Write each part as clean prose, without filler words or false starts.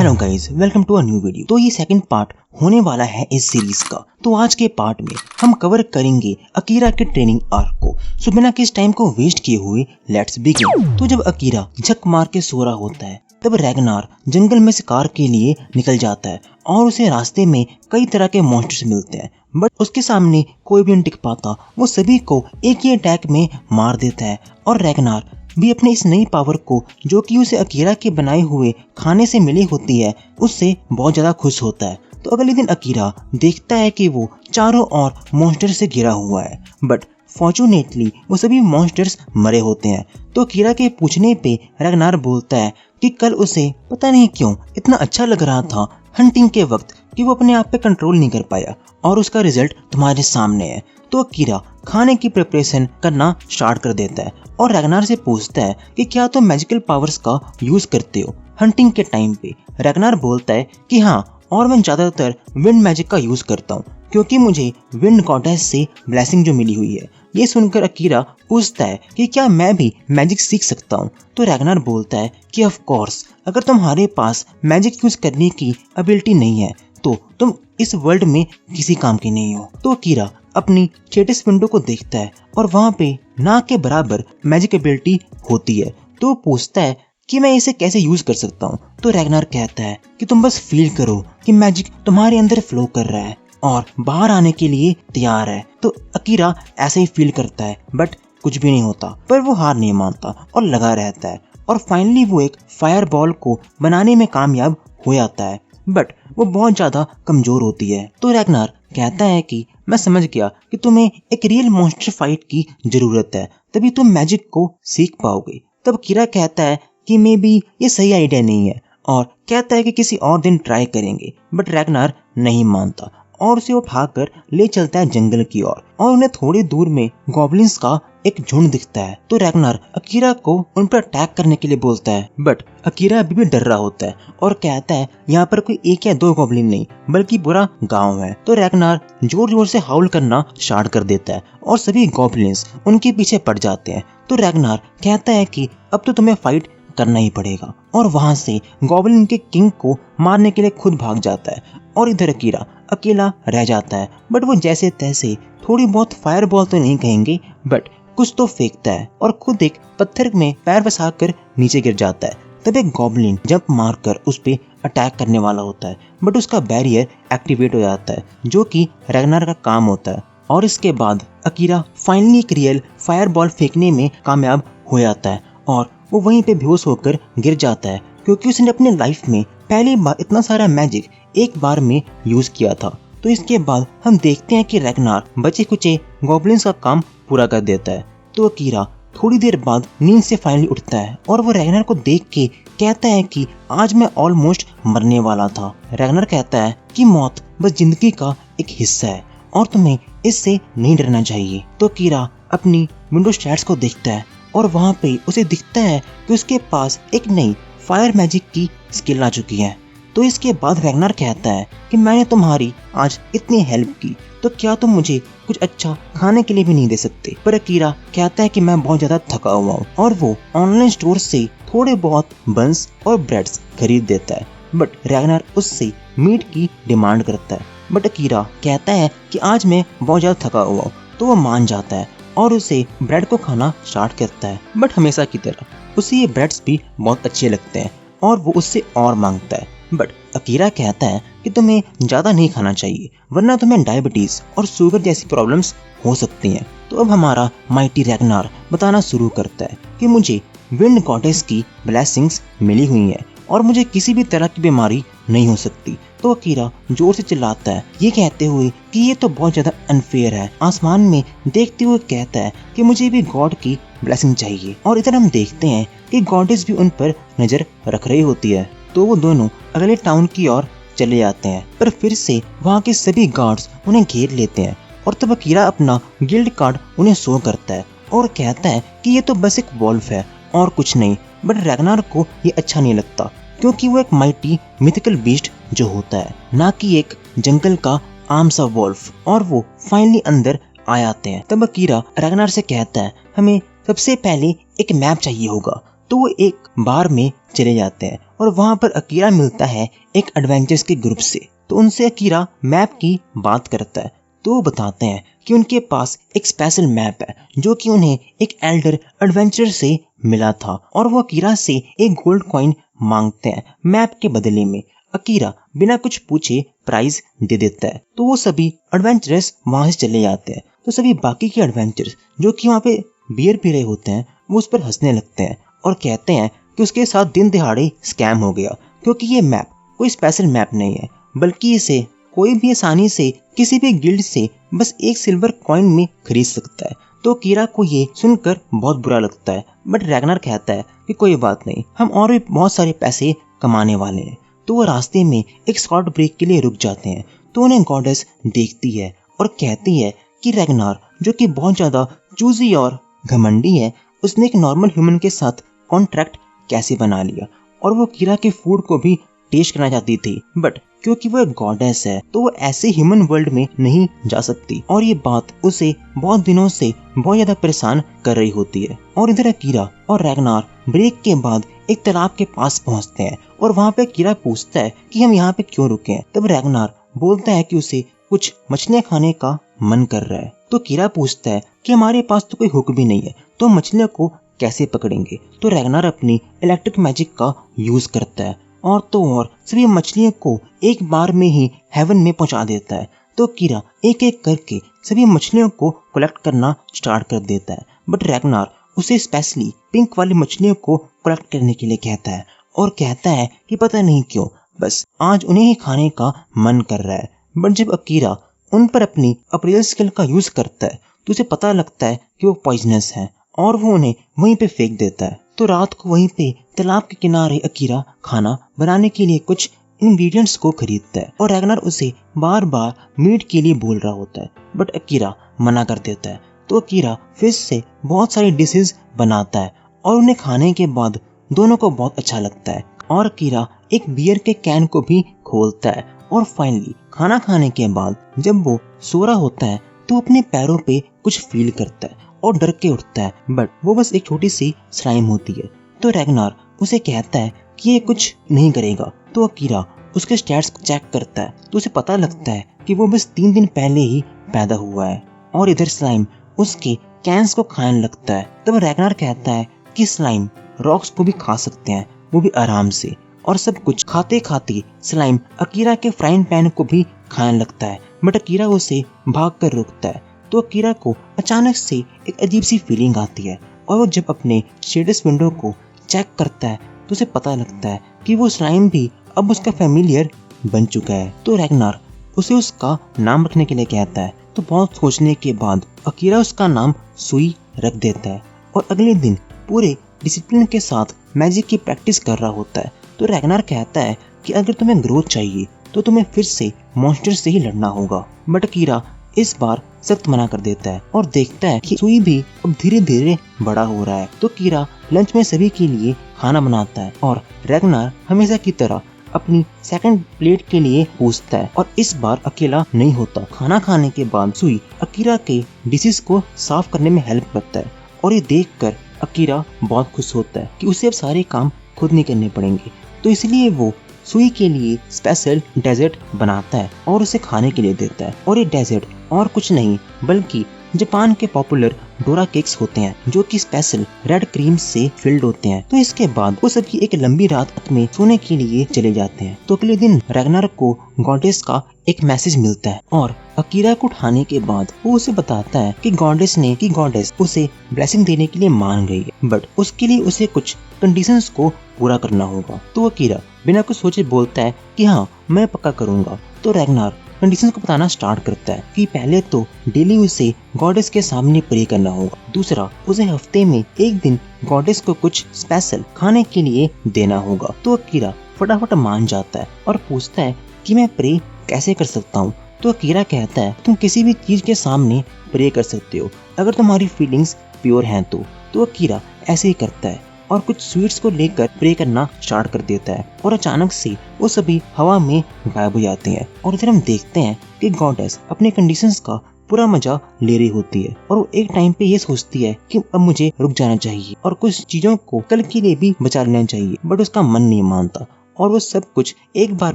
Hello guys, welcome to a new video. तो ये second part होने वाला है इस सीरीज का। तो आज के पार्ट में हम कवर करेंगे अकीरा के ट्रेनिंग आर्क को। सो बिना किस टाइम को वेस्ट किए हुए लेट्स बिगिन। तो जब अकीरा झक मार के सो रहा होता है तब रैगनार जंगल में शिकार के लिए निकल जाता है और उसे रास्ते में कई तरह के मॉन्स्टर्स मिलते हैं, बट उसके सामने कोई भी नहीं टिक पाता। वो सभी को एक ही अटैक में मार देता है और रैगनार भी अपने इस नई पावर को, जो कि उसे अकीरा के बनाए हुए खाने से मिली होती है, उससे बहुत ज्यादा खुश होता है। तो अगले दिन अकीरा देखता है कि वो चारों ओर मॉन्स्टर से घिरा हुआ है, बट फॉर्चुनेटली वो सभी मॉन्स्टर्स मरे होते हैं। तो अकीरा के पूछने पे रैगनार बोलता है कि कल उसे पता नहीं क्यों इतना अच्छा लग रहा था हंटिंग के वक्त कि वो अपने आप पे कंट्रोल नहीं कर पाया और उसका रिजल्ट तुम्हारे सामने है। तो अकीरा खाने की प्रिपरेशन करना स्टार्ट कर देता है और रैगनार से पूछता है कि क्या तुम मैजिकल पावर्स का यूज करते हो हंटिंग के टाइम पे। रैगनार बोलता है कि हाँ, और मैं ज्यादातर विंड मैजिक का यूज करता हूँ क्योंकि मुझे विंड गॉडेस से ब्लेसिंग जो मिली हुई है। ये सुनकर अकीरा पूछता है कि क्या मैं भी मैजिक सीख सकता हूँ। तो रैगनार बोलता है कि ऑफ कोर्स, अगर तुम्हारे पास मैजिक यूज करने की एबिलिटी नहीं है तो तुम इस वर्ल्ड में किसी काम की नहीं हो। तो अकीरा अपनी चेटिस विंडो को देखता है और वहाँ पे नाक के बराबर मैजिक एबिलिटी होती है। तो पूछता है कि मैं इसे कैसे यूज कर सकता हूँ। तो रैगनार कहता है कि तुम बस फील करो कि मैजिक तुम्हारे अंदर फ्लो कर रहा है और बाहर आने के लिए तैयार है। तो अकीरा ऐसे ही फील करता है, बट कुछ भी नहीं होता। पर वो हार नहीं मानता और लगा रहता है और फाइनली वो एक फायर बॉल को बनाने में कामयाब हो जाता है, बट वो बहुत ज्यादा कमजोर होती है। तो रैगनार कहता है कि मैं समझ गया कि तुम्हें एक रियल मॉन्स्टर फाइट की जरूरत है, तभी तुम मैजिक को सीख पाओगे। तब अकीरा कहता है कि मे बी ये सही आइडिया नहीं है और कहता है कि किसी और दिन ट्राई करेंगे, बट रैगनार नहीं मानता और उसे उठाकर ले चलता है जंगल की ओर और उन्हें थोड़ी दूर में गॉब्लिन्स का एक झुंड दिखता है। तो रैगनार अकीरा को उन पर अटैक करने के लिए बोलता है, बट अकीरा अभी भी डर रहा होता है और कहता है यहाँ पर कोई एक या दो गॉब्लिन नहीं बल्कि पूरा गांव है। तो रैगनार जोर जोर से हाउल करना स्टार्ट कर देता है और सभी गॉब्लिन्स उनके पीछे पड़ जाते हैं। तो रैगनार कहता है कि अब तो तुम्हें फाइट करना ही पड़ेगा और वहां से गॉब्लिन के किंग को मारने के लिए खुद भाग जाता है और इधर अकीरा अकेला रह जाता है। बट वो जैसे तैसे थोड़ी बहुत फायर बॉल तो नहीं कहेंगे, बट कुछ तो फेंकता है और खुद एक पत्थर में पैर फंसाकर नीचे गिर जाता है। तब एक गॉब्लिन जंप मारकर उस पे अटैक करने वाला होता है, बट उसका बैरियर एक्टिवेट हो जाता है, जो कि रैगनार का काम होता है। और इसके बाद अकीरा फाइनली एक रियल फायर बॉल फेंकने में कामयाब हो जाता है और वो वहीं पे बेहोश होकर गिर जाता है क्योंकि उसने अपने लाइफ में पहली बार इतना सारा मैजिक एक बार में यूज किया था। तो इसके बाद हम देखते हैं कि रैगनार बचे कुचे गॉब्लिन्स का काम पूरा कर देता है। तो अकीरा थोड़ी देर बाद नींद से फाइनली उठता है और वो रैगनार को देख के कहता है कि आज मैं ऑलमोस्ट मरने वाला था। रैगनार कहता है कि मौत बस जिंदगी का एक हिस्सा है और तुम्हें इससे नहीं डरना चाहिए। तो अकीरा अपनी विंडो स्टैट्स को देखता है और वहाँ पे उसे दिखता है कि उसके पास एक नई फायर मैजिक की स्किल आ चुकी है। तो इसके बाद रैगनार कहता है कि मैंने तुम्हारी आज इतनी हेल्प की, तो क्या तुम मुझे कुछ अच्छा खाने के लिए भी नहीं दे सकते। पर अकीरा कहता है कि मैं बहुत ज्यादा थका हुआ हूँ और वो ऑनलाइन स्टोर से थोड़े बहुत बंस और ब्रेड्स खरीद देता है, बट रैगनार उससे मीट की डिमांड करता है। बट अकीरा कहता है कि आज मैं बहुत ज्यादा थका हुआ हूँ, तो वो मान जाता है और उसे ब्रेड को खाना स्टार्ट करता है। बट हमेशा की तरह उसे ये ब्रेड्स भी बहुत अच्छे लगते हैं और वो उससे और मांगता है। बट अकीरा कहता है कि तुम्हें ज्यादा नहीं खाना चाहिए वरना तुम्हें डायबिटीज और शुगर जैसी प्रॉब्लम्स हो सकती हैं। तो अब हमारा माइटी रैगनार बताना शुरू करता है कि मुझे विंड गॉडेस की ब्लेसिंग्स मिली हुई है और मुझे किसी भी तरह की बीमारी नहीं हो सकती। तो अकीरा जोर से चिल्लाता है ये कहते हुए कि ये तो बहुत ज्यादा अनफेयर है। आसमान में देखते हुए कहता है कि मुझे भी गॉड की ब्लेसिंग चाहिए और इधर हम देखते हैं कि गॉडेस भी उन पर नजर रख रही होती है। तो वो दोनों अगले टाउन की ओर चले जाते हैं, पर फिर से वहाँ के सभी गार्ड्स उन्हें घेर लेते हैं और तब अकीरा अपना गिल्ड कार्ड उन्हें शो करता है और कहता है कि ये तो बस एक वॉल्फ है और कुछ नहीं। बट रैगनार को ये अच्छा नहीं लगता क्योंकि वो एक माइटी मिथिकल बीस्ट जो होता है, ना कि एक जंगल का आम सा वॉल्फ। और वो फाइनली अंदर आ जाते हैं। तब अकीरा रैगनार से कहता है हमें सबसे पहले एक मैप चाहिए होगा। तो वो एक बार में चले जाते हैं और वहाँ पर अकीरा मिलता है एक एडवेंचर्स के ग्रुप से। तो उनसे अकीरा मैप की बात करता है। तो वो बताते हैं कि उनके पास एक स्पेशल मैप है जो कि उन्हें एक एल्डर एडवेंचर से मिला था और वो अकीरा से एक गोल्ड कॉइन मांगते हैं मैप के बदले में। अकीरा बिना कुछ पूछे प्राइज दे देता है। तो वो सभी एडवेंचरर्स वहां से चले जाते हैं। तो सभी बाकी के एडवेंचरर्स जो कि वहाँ पे बियर पी रहे होते हैं वो उस पर हंसने लगते हैं और कहते हैं कि उसके साथ दिन दिहाड़े स्कैम हो गया, क्योंकि ये मैप कोई स्पेशल मैप नहीं है, बल्कि इसे कोई भी आसानी से किसी भी गिल्ड से बस एक सिल्वर कॉइन में खरीद सकता है। तो कीरा को ये सुनकर बहुत बुरा लगता है, बट रैगनार कहता है कि कोई बात नहीं, हम और भी बहुत सारे पैसे कमाने वाले हैं। तो वो रास्ते में एक शॉर्ट ब्रेक के लिए रुक जाते हैं। तो उन्हें गॉडेस देखती है और कहती है कि रैगनार जो कि बहुत ज्यादा चूजी और घमंडी है, उसने एक नॉर्मल ह्यूमन के साथ कॉन्ट्रैक्ट कैसे बना लिया और वो कीरा के फूड को भी टेस्ट करना चाहती थी, बट क्योंकि वो एक गॉडेस है तो वो ऐसे ह्यूमन वर्ल्ड में नहीं जा सकती और ये बात उसे बहुत दिनों से बहुत ज्यादा परेशान कर रही होती है। और इधर अकीरा और रैगनार ब्रेक के बाद एक तालाब के पास पहुंचते हैं और वहाँ पे अकीरा पूछता है कि हम यहाँ पे क्यों रुके हैं। तब रैगनार बोलता है कि उसे कुछ मछलियाँ खाने का मन कर रहा है। तो कीरा पूछता है कि हमारे पास तो कोई हुक भी नहीं है, तो मछलियों को कैसे पकड़ेंगे। तो रैगनार अपनी इलेक्ट्रिक मैजिक का यूज करता है और तो और सभी मछलियों को एक बार में ही हेवन में पहुंचा देता है। तो कीरा एक एक करके सभी मछलियों को कलेक्ट करना स्टार्ट कर देता है, बट रैगनार उसे स्पेशली पिंक वाली मछलियों को कलेक्ट करने के लिए कहता है और कहता है कि पता नहीं क्यों बस आज उन्हें ही खाने का मन कर रहा है। बट जब अकीरा उन पर अपनी अप्रियल स्किल का यूज करता है तो उसे पता लगता है कि वो पॉइजनस है और वो उन्हें वहीं पे फेंक देता है। तो रात को वहीं पे तालाब के किनारे अकीरा खाना बनाने के लिए कुछ इंग्रेडिएंट्स को खरीदता है और रैगनार उसे बार बार मीट के लिए बोल रहा होता है, बट अकीरा मना कर देता है। तो अकीरा फिश से बहुत सारी डिशेस बनाता है और उन्हें खाने के बाद दोनों को बहुत अच्छा लगता है और अकीरा एक बियर के कैन को भी खोलता है और फाइनली खाना खाने के बाद जब वो सो रहा होता है तो अपने पैरों पे कुछ फील करता है और डर के उठता है, बट वो बस एक छोटी सी स्लाइम होती है। तो रैगनार उसे कहता है कि ये कुछ नहीं करेगा। तो अकीरा उसके स्टैट्स को चेक करता है तो उसे पता लगता है कि वो बस 3 दिन पहले ही पैदा हुआ है और इधर स्लाइम उसके कैंस को खाने लगता है। तब रैगनार कहता है कि स्लाइम रॉक्स को भी खा सकते हैं, वो भी आराम से। और सब कुछ खाते खाते स्लाइम अकीरा के फ्राइंग पैन को भी खाने लगता है, बट अकीरा उसे भाग कर रोकता है। तो अकीरा को अचानक से एक अजीब सी फीलिंग आती है और वो जब अपने शेडस विंडो को चेक करता है तो उसे पता लगता है कि वो स्लाइम भी अब उसका फैमिलियर बन चुका है। तो रैगनार उसे उसका नाम रखने के लिए कहता है। तो बहुत सोचने के बाद अकीरा उसका नाम सुई रख देता है और अगले दिन पूरे डिसिप्लिन के साथ मैजिक की प्रैक्टिस कर रहा होता है। तो रैगनार कहता है कि अगर तुम्हें ग्रोथ चाहिए तो तुम्हें फिर से मॉन्स्टर से ही लड़ना होगा, बट अकीरा इस बार सख्त मना कर देता है और देखता है कि सुई भी अब धीरे धीरे बड़ा हो रहा है। तो कीरा लंच में सभी के लिए खाना बनाता है और रैगनार हमेशा की तरह अपनी सेकंड प्लेट के लिए पूछता है और इस बार अकेला नहीं होता। खाना खाने के बाद सुई अकीरा के डिशेस को साफ करने में हेल्प करता है और ये देखकर अकीरा बहुत खुश होता है कि उसे अब सारे काम खुद नहीं करने पड़ेंगे। तो इसलिए वो सुई के लिए स्पेशल डेजर्ट बनाता है और उसे खाने के लिए देता है। और ये डेजर्ट और कुछ नहीं बल्कि जापान के पॉपुलर डोरा केक्स होते हैं जो कि स्पेशल रेड क्रीम से फिल्ड होते हैं। तो इसके बाद वो सभी एक लंबी रात में सोने के लिए चले जाते हैं। तो अगले दिन रैगनार को गॉडेस का एक मैसेज मिलता है और अकीरा को उठाने के बाद वो उसे बताता है कि गॉडेस उसे ब्लेसिंग देने के लिए मान गई है, बट उसके लिए उसे कुछ कंडीशंस को पूरा करना होगा। तो अकीरा बिना कुछ सोचे बोलता है कि हाँ मैं पक्का करूंगा। तो रैगनार कंडीशंस को बताना स्टार्ट करता है कि पहले तो डेली उसे गॉडेस के सामने प्रे करना होगा, दूसरा उसे हफ्ते में एक दिन गॉडेस को कुछ स्पेशल खाने के लिए देना होगा। तो अकीरा फटाफट मान जाता है और पूछता है कि मैं प्रे कैसे कर सकता हूँ। तो अकीरा कहता है तुम किसी भी चीज के सामने प्रे कर सकते हो अगर तुम्हारी फीलिंग्स प्योर हैं तो अकीरा ऐसे ही करता है और कुछ स्वीट्स को लेकर प्रे करना स्टार्ट कर देता है और अचानक से वो सभी हवा में गायब हो जाते हैं। और इधर हम देखते हैं कि गॉडेस अपने कंडीशंस का पूरा मजा ले रही होती है और वो एक टाइम पे ये सोचती है कि अब मुझे रुक जाना चाहिए और कुछ चीजों को कल के लिए भी बचा लेना चाहिए, बट उसका मन नहीं मानता और वो सब कुछ एक बार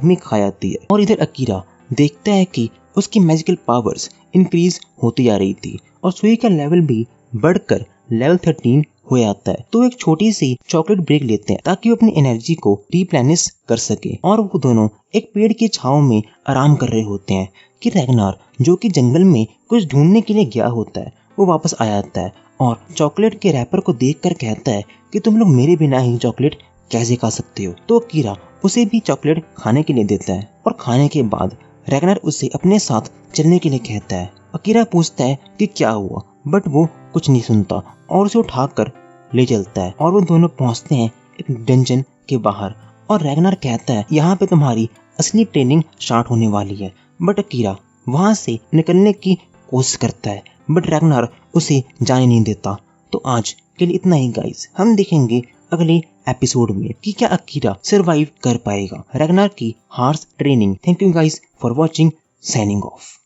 में खा जाती है। और इधर अकीरा देखता है कि उसकी मैजिकल पावर्स इंक्रीज होती जा रही थी और सुई का लेवल भी बढ़कर लेवल 13 हो जाता है। तो एक छोटी सी चॉकलेट ब्रेक लेते हैं ताकि वो अपनी एनर्जी को रिप्लेनिश कर सके। और वो दोनों एक पेड़ की छांव में आराम कर रहे होते हैं कि रैगनार, जो कि जंगल में कुछ ढूंढने के लिए गया होता है, वो वापस आ जाता है और चॉकलेट के रैपर को देखकर कहता है कि तुम लोग मेरे बिना ही चॉकलेट कैसे खा सकते हो। तो अकीरा उसे भी चॉकलेट खाने के लिए देता है और खाने के बाद रैगनार उसे अपने साथ चलने के लिए कहता है। अकीरा पूछता है कि क्या हुआ, बट वो कुछ नहीं सुनता और उसे उठाकर ले चलता है और वो दोनों पहुंचते हैं एक डंजन के बाहर। और रैगनार कहता है यहाँ पे तुम्हारी असली ट्रेनिंग स्टार्ट होने वाली है। बट अकीरा वहां से निकलने की कोशिश करता है, बट रैगनार उसे जाने नहीं देता। तो आज के लिए इतना ही गाइस, हम देखेंगे अगले एपिसोड में कि क्या अकीरा सरवाइव कर पाएगा रैगनार की harsh training. Thank you guys for watching, signing off.